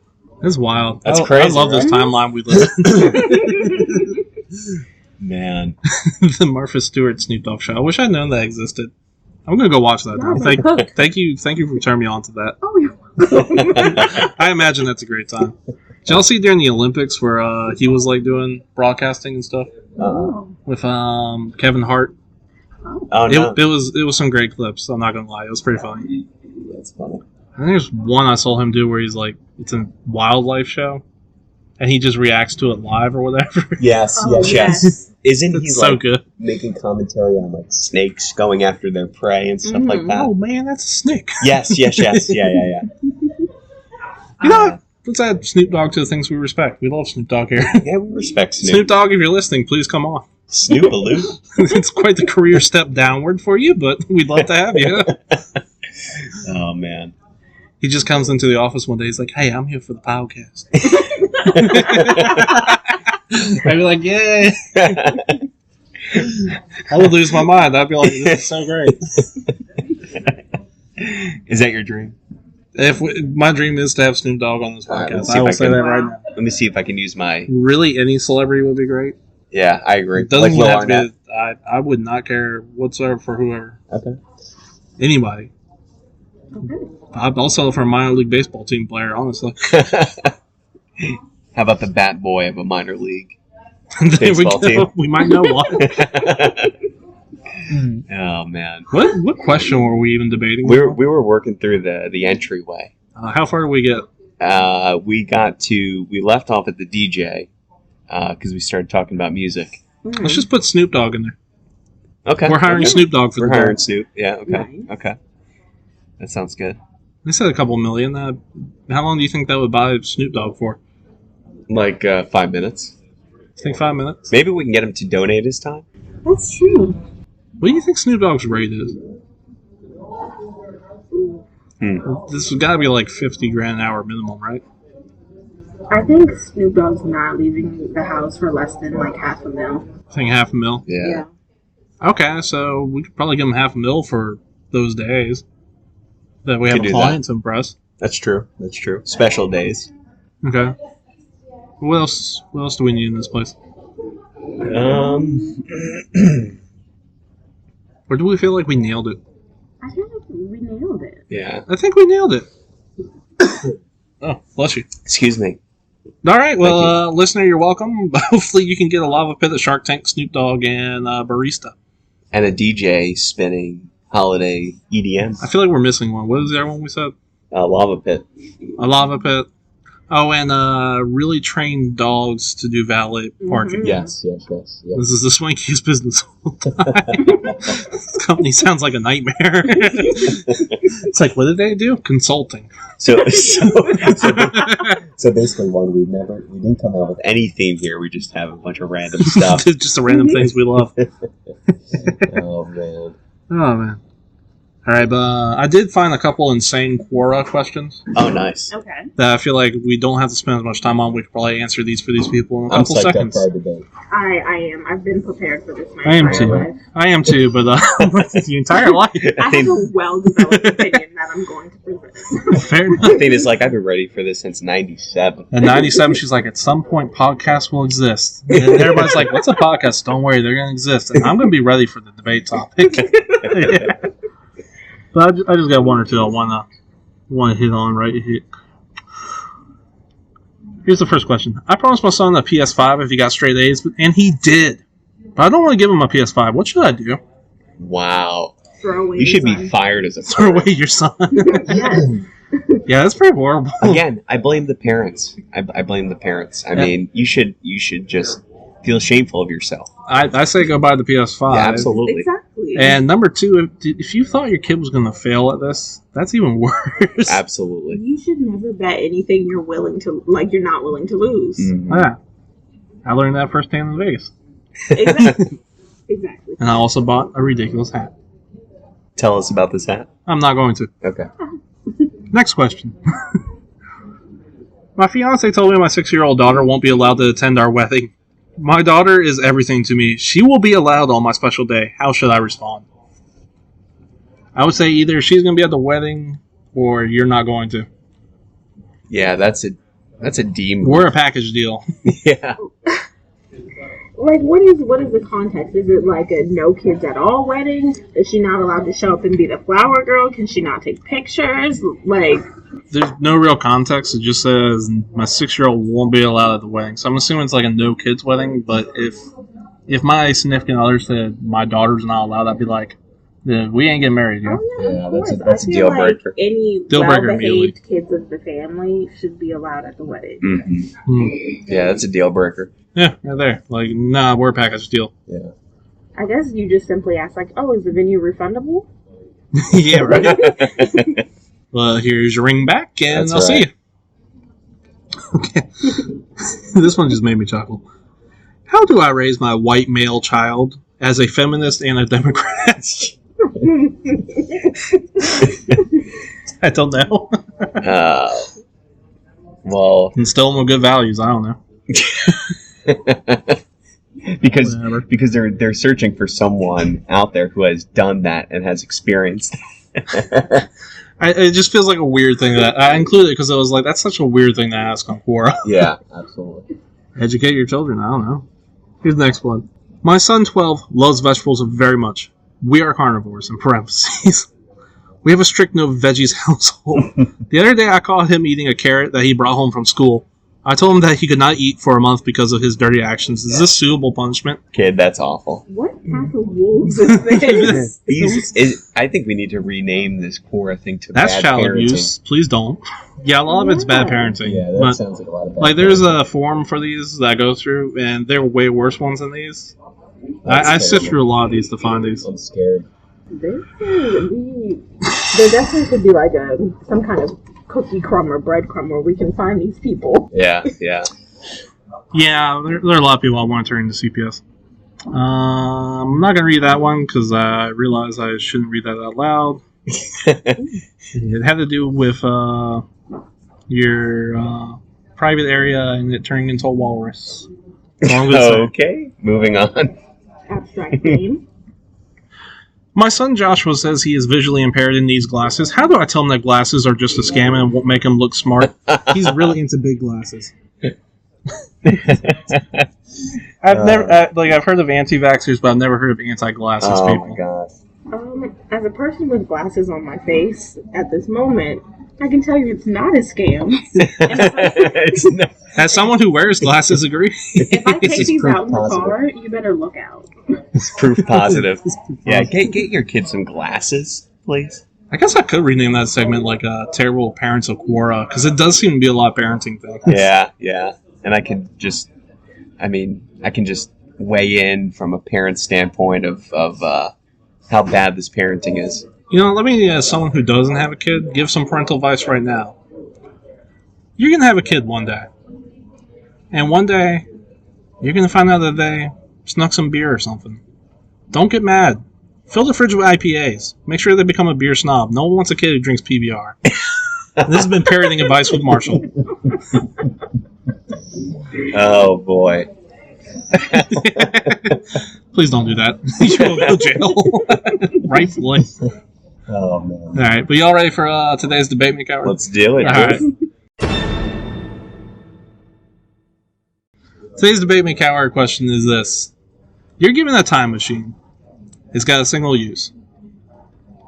that's wild. That's crazy. I love this timeline we live in. Man. The Martha Stewart Snoop Dogg show. I wish I'd known that existed. I'm gonna go watch that now. Thank you for turning me on to that. Oh, you're welcome. I imagine that's a great time. Did y'all see during the Olympics where he was doing broadcasting and stuff with Kevin Hart? Oh no. It was some great clips. I'm not gonna lie, it was pretty funny. That's funny. I think there's one I saw him do where he's it's a wildlife show, and he just reacts to it live or whatever. Yes. Isn't he so good making commentary on snakes going after their prey and stuff like that? Oh man, that's a snake. Yes. Yeah. You know, let's add Snoop Dogg to the things we respect. We love Snoop Dogg here. Yeah, we respect Snoop. Snoop Dogg, if you're listening, please come on. Snoop-a-loop. It's quite the career step downward for you, but we'd love to have you. Oh man. He just comes into the office one day. He's like, "Hey, I'm here for the podcast." I'd be like, "Yay!" I would lose my mind. I'd be like, "This is so great." Is that your dream? My dream is to have Snoop Dogg on this podcast. I will say that right now. Let me see if I can use my. Really, any celebrity would be great. Yeah, I agree. It doesn't Will have to Arnett. be. I would not care whatsoever for whoever. Okay. Anybody. Okay. I'll settle for a minor league baseball team player, honestly. How about the bat boy of a minor league There we baseball go. team? We might know one. Oh man. What question were we even debating? We were working through the entryway. How far did we get? We left off at the DJ because we started talking about music. Let's just put Snoop Dogg in there. Okay. We're hiring Snoop Dogg for We're the hiring dog. Snoop. Yeah. Okay. Nice. Okay. That sounds good. They said a couple million. How long do you think that would buy Snoop Dogg for? Like 5 minutes. I think 5 minutes. Maybe we can get him to donate his time. That's true. What do you think Snoop Dogg's rate is? This has got to be like $50,000 an hour minimum, right? I think Snoop Dogg's not leaving the house for less than like $500,000. I think $500,000. Yeah. Okay, so we could probably give him $500,000 for those days that we have Could a do client to impress. That's true. That's true. Special days. Okay. What else? What else do we need in this place? Or do we feel like we nailed it? I feel like we nailed it. Yeah. I think we nailed it. Oh, bless you. Excuse me. All right, well, Thank listener, you're welcome. Hopefully, you can get a lava pit at Shark Tank, Snoop Dogg, and barista. And a DJ spinning holiday EDM. I feel like we're missing one. What was the other one we said? Lava pit. A lava pit. Oh, and really trained dogs to do valet parking. Mhm. Yes. This is the swankiest business of all time. This company sounds like a nightmare. It's like, what did they do? Consulting. So basically, we didn't come out with any theme here. We just have a bunch of random stuff. Just the random things we love. Oh man. Oh, man. All right, but I did find a couple insane Quora questions Oh, nice. Okay. that I feel like we don't have to spend as much time on. We could probably answer these for these people in a I'm couple psyched up seconds. for our debate. I am. I've been prepared for this my I am entire too. life. I am too, but the entire life. I have a well-developed opinion that I'm going to present. Fair enough. Athena's like, I've been ready for this since '97. In 97, she's like, at some point, podcasts will exist. And then everybody's like, what's a podcast? Don't worry, they're going to exist. And I'm going to be ready for the debate topic. Yeah. But I just got one or two I want to hit on right here. Here's the first question. I promised my son a PS5 if he got straight A's, and he did. But I don't want to give him a PS5. What should I do? Wow. Throw away You should your be son. fired as a Throw parent. away your son. Yes. Yeah, that's pretty horrible. Again, I blame the parents. I blame the parents. I mean, you should just feel shameful of yourself. I say go buy the PS5. Yeah, absolutely. Exactly. And number two, if you thought your kid was going to fail at this, that's even worse. Absolutely. You should never bet anything you're not willing to lose. Mhm. Yeah. I learned that firsthand in Vegas. Exactly. Exactly. And I also bought a ridiculous hat. Tell us about this hat. I'm not going to. Okay. Next question. My fiance told me my 6-year-old daughter won't be allowed to attend our wedding. My daughter is everything to me. She will be allowed on my special day. How should I respond? I would say either she's going to be at the wedding or you're not going to. Yeah, that's a D move. We're a package deal. Yeah. Like, what is the context? Is it like a no kids at all wedding? Is she not allowed to show up and be the flower girl? Can she not take pictures? Like, There's no real context. It just says my 6-year-old won't be allowed at the wedding. So I'm assuming it's like a no kids wedding. But if my significant other said my daughter's not allowed, I'd be like, yeah, we ain't getting married, yo. oh yeah, Yeah, of that's a- course. that's a I deal feel like breaker. any Deal breaker immediately. well-behaved kids of the family should be allowed at the wedding. Mm-hmm. Yeah, that's a deal breaker. Yeah, right there. Like, nah, we're a package deal. Yeah. I guess you just simply ask, like, oh, is the venue refundable? Yeah, right. Well, here's your ring back, and That's I'll see right. you. Okay. This one just made me chuckle. How do I raise my white male child as a feminist and a Democrat? I don't know. Well, Instill them with good values. I don't know. because Whatever. they're searching for someone out there who has done that and has experienced. It just feels like a weird thing that I included because I was like, that's such a weird thing to ask on Quora. Yeah, absolutely. Educate your children. I don't know. Here's the next one. My son, 12, loves vegetables very much. We are carnivores, in parentheses. We have a strict no veggies household. The other day I caught him eating a carrot that he brought home from school. I told him that he could not eat for a month because of his dirty actions. Is this suitable punishment? Kid, that's awful. What type of wolves is this? I think we need to rename this core thing to That's bad child parenting. abuse. Please don't. Yeah, a lot of it's bad parenting. Yeah, that but, sounds like a lot of bad like, there's parenting. a forum for these that I go through, and there are way worse ones than these. That's I sift terrible. through a lot of these to find these. I'm scared. There definitely could be like some kind of cookie crumb or bread crumb where we can find these people. Yeah. Yeah, there are a lot of people I want to turn into CPS. I'm not going to read that one because I realize I shouldn't read that out loud. It had to do with your private area and it turning into a walrus. Okay, moving on. Abstract name. My son Joshua says he is visually impaired and needs glasses. How do I tell him that glasses are just a scam and won't make him look smart? He's really into big glasses. I've heard of anti-vaxxers, but I've never heard of anti-glasses people. Oh my gosh. As a person with glasses on my face at this moment, I can tell you it's not a scam. It's not. As someone who wears glasses, agree. If I take It's these proof out in the positive. car, you better look out. It's proof positive. Yeah, get your kids some glasses, please. I guess I could rename that segment like Terrible Parents of Quora, because it does seem to be a lot of parenting thing. Yeah. And I can just weigh in from a parent standpoint of how bad this parenting is. You know, let me, as someone who doesn't have a kid, give some parental advice right now. You're going to have a kid one day. And one day, you're going to find out that they snuck some beer or something. Don't get mad. Fill the fridge with IPAs. Make sure they become a beer snob. No one wants a kid who drinks PBR. And this has been Parenting Advice with Marshall. Oh, boy. Please don't do that. You will go to jail. Rightfully. Oh, man. All right, but y'all ready for today's debate make hour? Let's do it. All right. Today's debate make hour question is this. You're given a time machine. It's got a single use.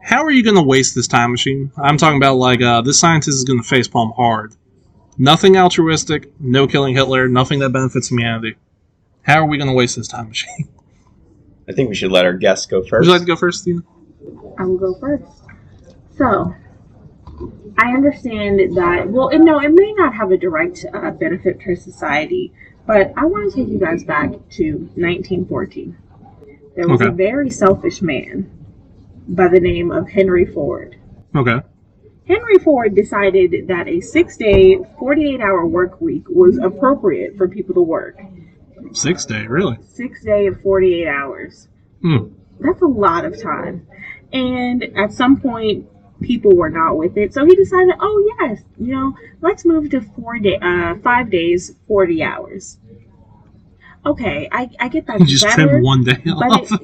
How are you going to waste this time machine? I'm talking about like this scientist is going to facepalm hard. Nothing altruistic, no killing Hitler, nothing that benefits humanity. How are we going to waste this time machine? I think we should let our guests go Would first. you like to go first, Tina? I will go first. So, I understand that, well, no, it may not have a direct benefit to society, but I want to take you guys back to 1914. There was a very selfish man by the name of Henry Ford. Okay. Henry Ford decided that a 6-day, 48-hour work week was appropriate for people to work. 6 day, really? 6 day of 48 hours. That's a lot of time. And at some point, people were not with it. So he decided, oh, yes, let's move to 5 days, 40 hours. Okay, I get that. You just trim 1 day off. But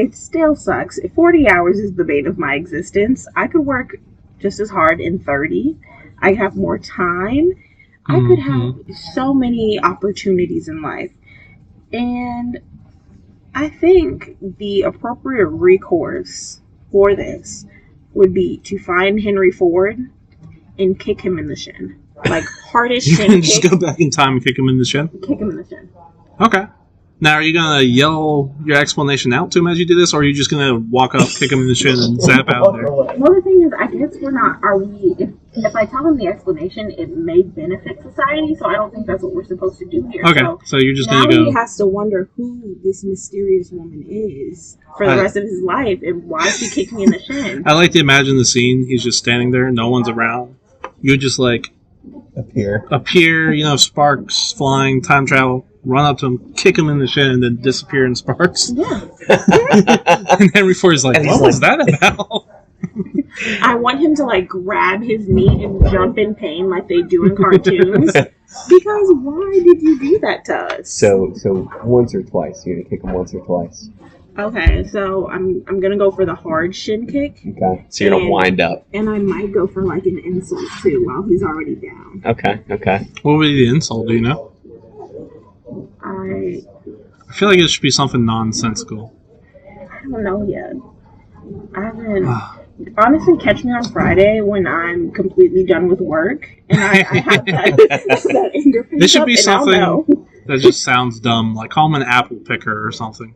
it still sucks. 40 hours is the bane of my existence. I could work just as hard in 30. I have more time. I could have so many opportunities in life. And I think the appropriate recourse for this would be to find Henry Ford and kick him in the shin. Like, hardest You shin can kick. just go back in time and kick him in the shin? Kick him in the shin. Okay. Now, are you going to yell your explanation out to him as you do this, or are you just going to walk up, kick him in the shin, and zap out of there? Well, the thing is, I guess if I tell him the explanation, it may benefit society, so I don't think that's what we're supposed to do here. Okay, so you're just going Now to go... he has to wonder who this mysterious woman is for the rest of his life, and why she kicked me in the shin. I like to imagine the scene. He's just standing there, no one's around. You just, like, appear, sparks flying, time travel, run up to him, kick him in the shin, and then disappear in sparks. Yeah. And Henry Ford is like, what was that about? I want him to, like, grab his knee and jump in pain like they do in cartoons. Because why did you do that to us? So once or twice. You're going to kick him once or twice. Okay, so I'm gonna go for the hard shin kick. Okay. So you're going to wind up. And I might go for, like, an insult, too, while he's already down. Okay. What would be the insult, do you know? I feel like it should be something nonsensical. I don't know yet. I haven't. Honestly, catch me on Friday when I'm completely done with work and I have that anger picked It should up, be and something that just sounds dumb, like call him an apple picker or something.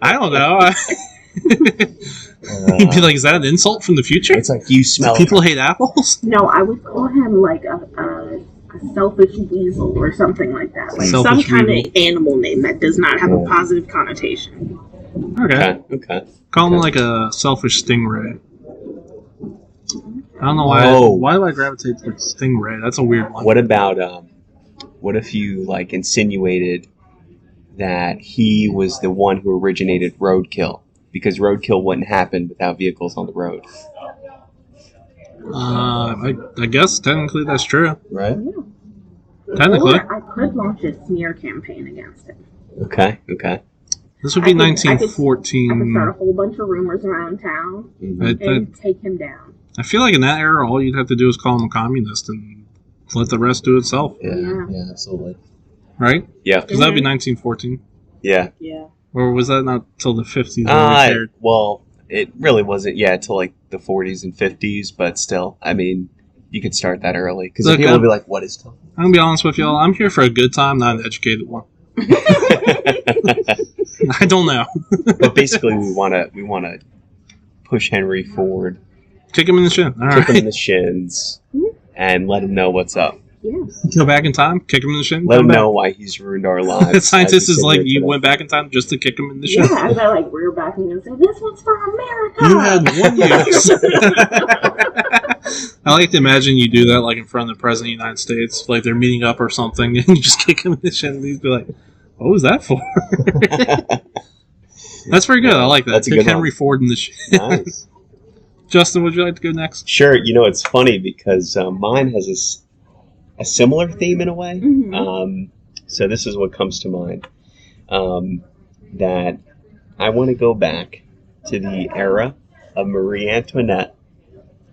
I don't know. You'd be like, is that an insult from the future? It's like, you smell people hate apples? No, I would call him like a selfish weasel or something like that. Like Selfish some kind weasel. of animal name that does not have a positive connotation. Okay. Call him like a selfish stingray. I don't know why. Why do I gravitate towards stingray? That's a weird one. What about, what if you, like, insinuated that he was the one who originated roadkill? Because roadkill wouldn't happen without vehicles on the road. I guess technically that's true. Right? Yeah. Technically. Or I could launch a smear campaign against him. Okay. This would be I could 1914. start a whole bunch of rumors around town and take him down. I feel like in that era, all you'd have to do is call him a communist and let the rest do itself. Yeah, absolutely. Right? Yeah. Because that would be 1914. Yeah. Or was that not till the 50s? Well, it really wasn't, till like the 40s and 50s, but still, I mean, you could start that early. Because people will be like, what is talking? I'm going to be honest with y'all. I'm here for a good time, not an educated one. I don't know. But basically, we want to push Henry forward. Kick him in the shin. All kick right. him in the shins and let him know what's up. Yeah. Go back in time, kick him in the shin. Let him know why he's ruined our lives. The scientist is like, you went back in time just to kick him in the shin. Yeah, I like rear back and say, this one's for America. You had 1 year. I like to imagine you do that like in front of the President of the United States, like they're meeting up or something, and you just kick him in the shin, and he'd be like, what was that for? That's pretty good. I like that. Kick Henry Ford in the shin. Nice. Justin, would you like to go next? Sure. It's funny because mine has a similar theme in a way. Mm-hmm. So this is what comes to mind. That I want to go back to the era of Marie Antoinette,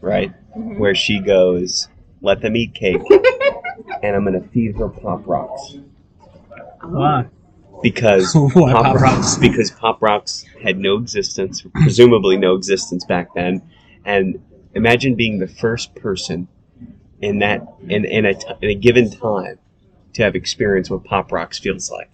right? Mm-hmm. Where she goes, let them eat cake, and I'm going to feed her Pop Rocks. Why? Because Pop Rocks? Because Pop Rocks had no existence, presumably no existence back then. And imagine being the first person in a given time to have experienced what Pop Rocks feels like.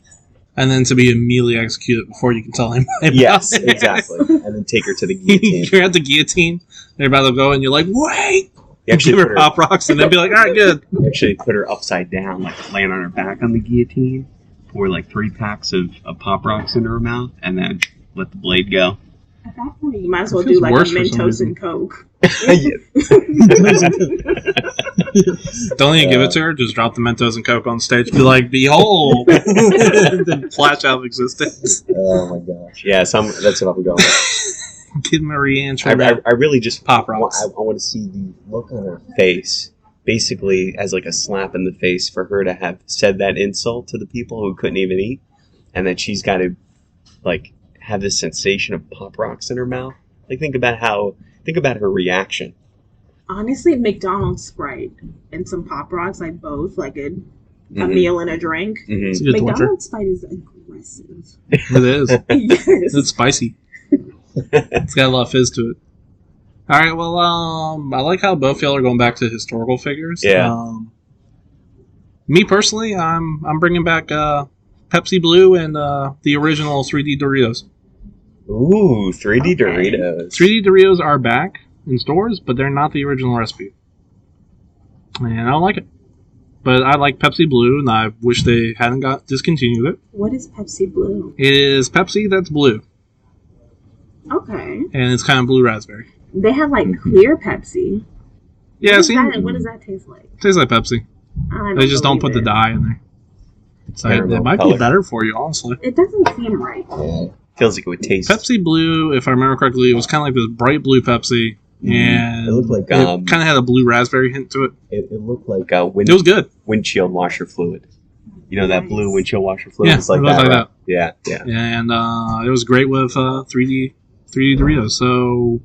And then to be immediately executed before you can tell him. Yes, exactly. And then take her to the guillotine. You're at the guillotine, they're about to go, and you're like, wait! You actually give her Pop Rocks, and then be like, all right, good. You actually put her upside down, like laying on her back on the guillotine, pour like 3 packs of Pop Rocks into her mouth, and then let the blade go. At that point, you might as well do like a Mentos and Coke. Don't even give it to her. Just drop the Mentos and Coke on stage. Be like, behold! Then flash out of existence. Oh my gosh. Yeah, that's what I'm going with. Kid Marie Antoinette. I really just Pop Rocks. I want to see the look on her face, basically as like a slap in the face for her to have said that insult to the people who couldn't even eat, and that she's got to like have this sensation of Pop Rocks in her mouth. Like think about her reaction. Honestly, McDonald's Sprite and some Pop Rocks, like both, like a meal and a drink. Mm-hmm. McDonald's Sprite is aggressive. It is. Yes. It's spicy. It's got a lot of fizz to it. All right, well, I like how both y'all are going back to historical figures. Yeah. Me personally, I'm bringing back Pepsi Blue and the original 3D Doritos. Ooh, 3D Doritos. 3D Doritos are back in stores, but they're not the original recipe. And I don't like it. But I like Pepsi Blue, and I wish they hadn't discontinued it. What is Pepsi Blue? It is Pepsi that's blue. Okay. And it's kind of blue raspberry. They have like clear Pepsi. Yeah, What does that taste like? Tastes like Pepsi. They just don't put the dye in there. So it might be better for you, honestly. It doesn't seem right. Yeah. Feels like it would taste. Pepsi Blue, if I remember correctly, it was kind of like this bright blue Pepsi, and it looked like it kind of had a blue raspberry hint to it. It looked like it was good. Windshield washer fluid. You know that blue windshield washer fluid? Yeah, it's like it was that. Like that. Yeah. And it was great with 3D Doritos. So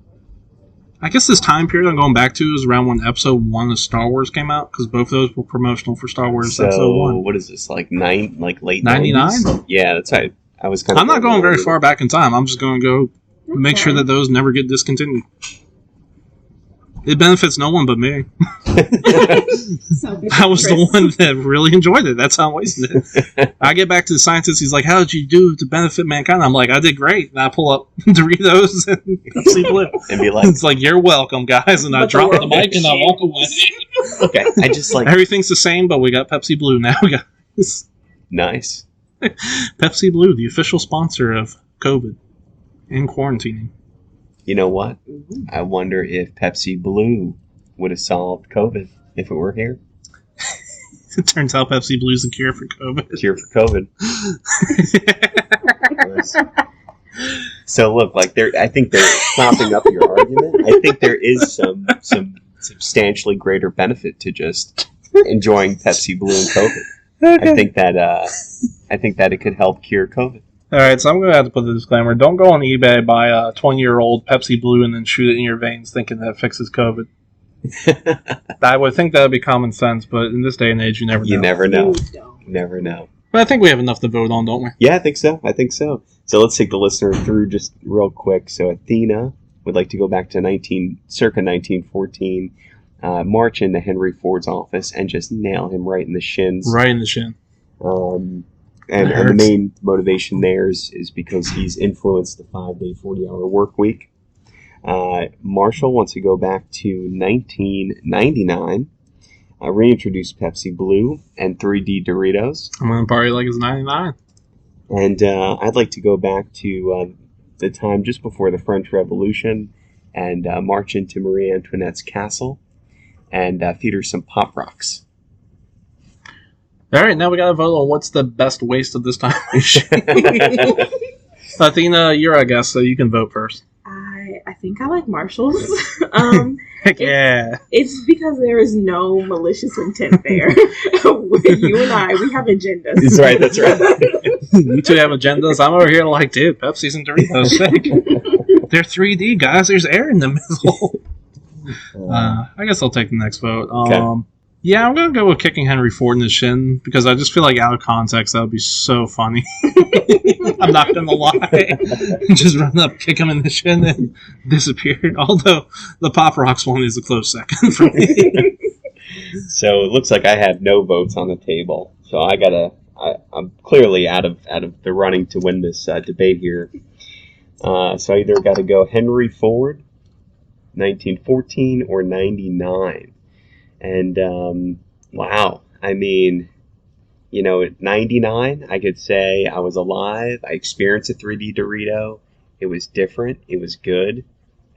I guess this time period I'm going back to is around when Episode 1 of Star Wars came out, because both of those were promotional for Star Wars Episode 1. What is this, like late 99? 90s? Yeah, that's right. I was kind of. I'm not going very far back in time. I'm just going to go make sure that those never get discontinued. It benefits no one but me. I was the one that really enjoyed it. That's how I'm wasting it. I get back to the scientist. He's like, "How did you do to benefit mankind?" I'm like, "I did great." And I pull up Doritos and Pepsi Blue. And be like, "It's like, you're welcome, guys." And I drop the mic and I walk away. Okay, I just like... Everything's the same, but we got Pepsi Blue now, guys. Nice. Pepsi Blue, the official sponsor of COVID and quarantining. You know what? I wonder if Pepsi Blue would have solved COVID if it were here. It turns out Pepsi Blue's the cure for COVID. Cure for COVID. So look, like I think they're propping up your argument. I think there is some substantially greater benefit to just enjoying Pepsi Blue and COVID. Okay. I think that it could help cure COVID. All right, so I'm going to have to put the disclaimer. Don't go on eBay, buy a 20-year-old Pepsi Blue, and then shoot it in your veins thinking that fixes COVID. I would think that would be common sense, but in this day and age, you never know. You never know. Never know. But I think we have enough to vote on, don't we? Yeah, I think so. So let's take the listener through just real quick. So Athena would like to go back to circa 1914, march into Henry Ford's office, and just nail him right in the shins. Right in the shin. And the main motivation there is because he's influenced the 5-day, 40-hour work week. Marshall wants to go back to 1999, reintroduce Pepsi Blue and 3D Doritos. I'm going to party like it's 99. And I'd like to go back to the time just before the French Revolution and march into Marie Antoinette's castle and feed her some Pop Rocks. All right, now we got to vote on what's the best waste of this time. Athena, you're our guest, so you can vote first. I think I like Marshall's. Heck yeah. It's because there is no malicious intent there. You and I, we have agendas. That's right, that's right. You two have agendas. I'm over here like, dude, Pepsi's and Doritos. They're 3D, guys. There's air in the middle. I guess I'll take the next vote. Okay. Yeah, I'm going to go with kicking Henry Ford in the shin, because I just feel like out of context, that would be so funny. I'm not going to lie. Just run up, kick him in the shin, and disappear. Although the Pop Rocks one is a close second for me. So it looks like I have no votes on the table. So I'm clearly out of the running to win this debate here. So I either got to go Henry Ford, 1914, or 99. And, wow, I mean, at 99, I could say I was alive. I experienced a 3D Dorito. It was different. It was good.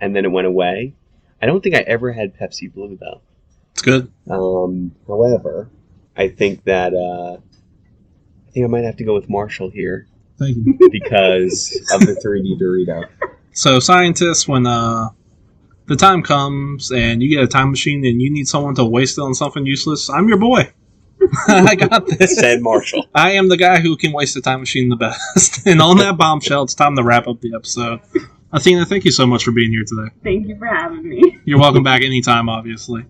And then it went away. I don't think I ever had Pepsi Blue, though. It's good. However, I think that, I might have to go with Marshall here. Thank you. Because of the 3D Dorito. So, scientists, when, the time comes and you get a time machine and you need someone to waste it on something useless, I'm your boy. I got this. Said Marshall. I am the guy who can waste a time machine the best. And on that bombshell, it's time to wrap up the episode. Athena, thank you so much for being here today. Thank you for having me. You're welcome back anytime, obviously.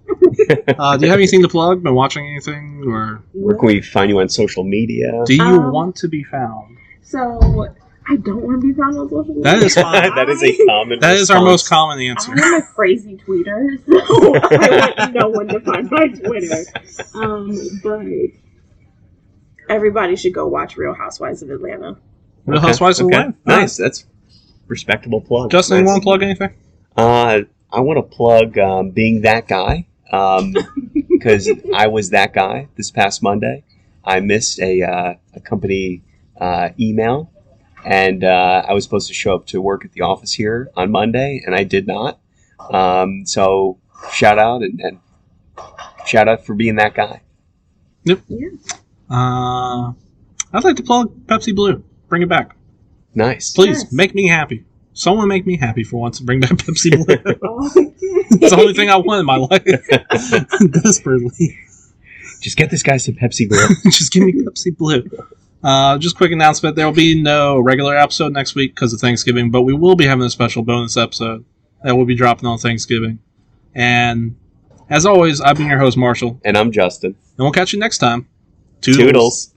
Do you have anything to plug? Been watching anything? Or where can we find you on social media? Do you want to be found? So... I don't want to be found on social media. That is fine. That is a common That response. Is our most common answer. I'm a crazy tweeter, so I want no one to find my Twitter. But everybody should go watch Real Housewives of Atlanta. Real Housewives of Atlanta? Nice. That's respectable plug. Justin, you want to plug anything? I want to plug being that guy, because I was that guy this past Monday. I missed a company email. And I was supposed to show up to work at the office here on Monday, and I did not. So shout out and shout out for being that guy. Yep. Yeah. I'd like to plug Pepsi Blue. Bring it back. Nice. Please, make me happy. Someone make me happy for once and bring back Pepsi Blue. It's the only thing I want in my life. Desperately. Just get this guy some Pepsi Blue. Just give me Pepsi Blue. Just quick announcement. There will be no regular episode next week because of Thanksgiving, but we will be having a special bonus episode. that will be dropping on Thanksgiving. And as always, I've been your host, Marshall. And I'm Justin. And we'll catch you next time. Toodles.